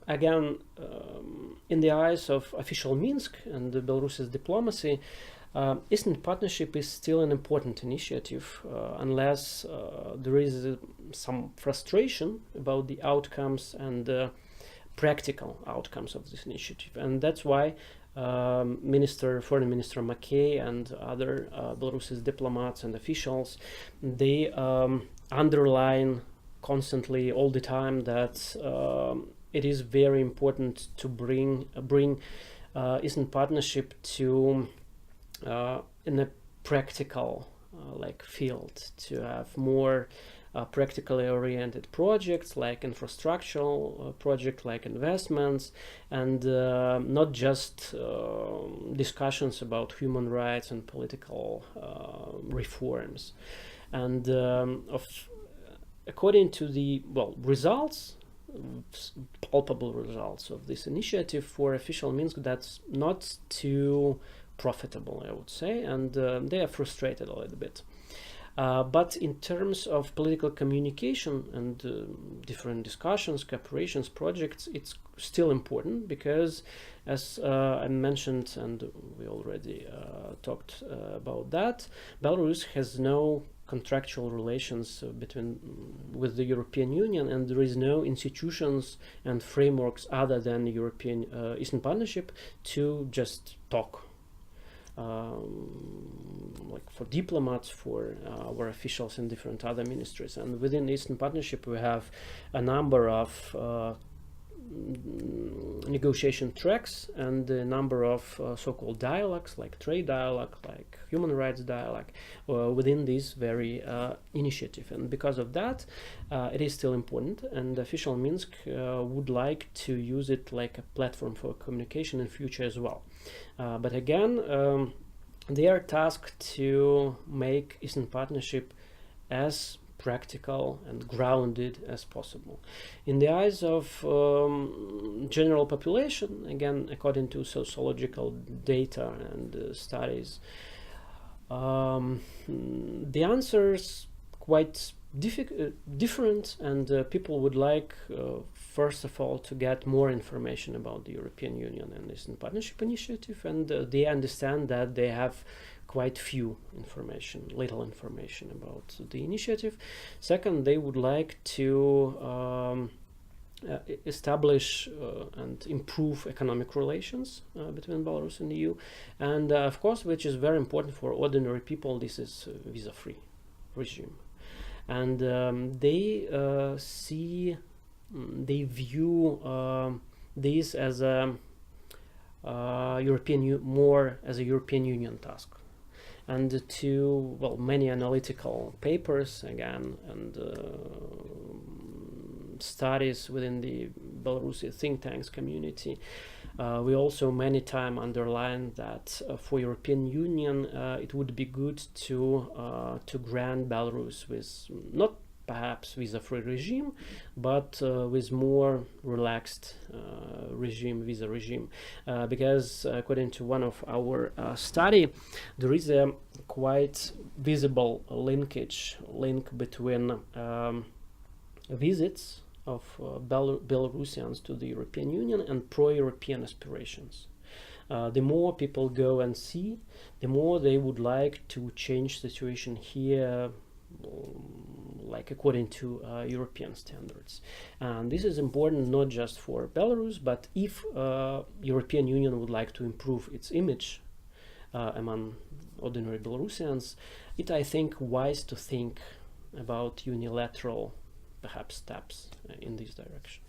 Again, in the eyes of official Minsk and Belarus's diplomacy, Eastern Partnership is still an important initiative unless there is some frustration about the outcomes and practical outcomes of this initiative. And that's why Foreign Minister Mackay and other Belarus's diplomats and officials, they underline constantly all the time that it is very important to bring Eastern Partnership to in a practical field, to have more practically oriented projects like infrastructural projects, like investments, and not just discussions about human rights and political reforms. And according to the results, palpable results of this initiative for official Minsk, that's not too profitable, I would say, and they are frustrated a little bit. But in terms of political communication and different discussions, cooperations, projects, it's still important because, as I mentioned, and we already talked about that, Belarus has no contractual relations with the European Union, and there is no institutions and frameworks other than European Eastern Partnership to just talk. Like for diplomats, for our officials in different other ministries. And within the Eastern Partnership we have a number of negotiation tracks and a number of so-called dialogues, like trade dialogue, like human rights dialogue, within this very initiative. And because of that, it is still important, and official Minsk would like to use it like a platform for communication in future as well. But again, they are tasked to make Eastern Partnership as practical and grounded as possible. In the eyes of general population, again, according to sociological data and studies, the answers quite different, and people would like, first of all, to get more information about the European Union and Eastern Partnership Initiative, and they understand that they have quite little information about the initiative. Second, they would like to establish and improve economic relations between Belarus and the EU, and of course, which is very important for ordinary people, this is a visa-free regime. And they view this as a more as a European Union task. And to many analytical papers again and studies within the Belarusi think tanks community, we also many times underline that for European Union it would be good to grant Belarus with not perhaps visa-free regime, but with more relaxed visa regime, because according to one of our study, there is a quite visible link between visits of Belarusians to the European Union and pro-European aspirations. The more people go and see, the more they would like to change situation here, like according to European standards. And this is important not just for Belarus, but if European Union would like to improve its image among ordinary Belarusians, it, I think, wise to think about unilateral perhaps steps in this direction.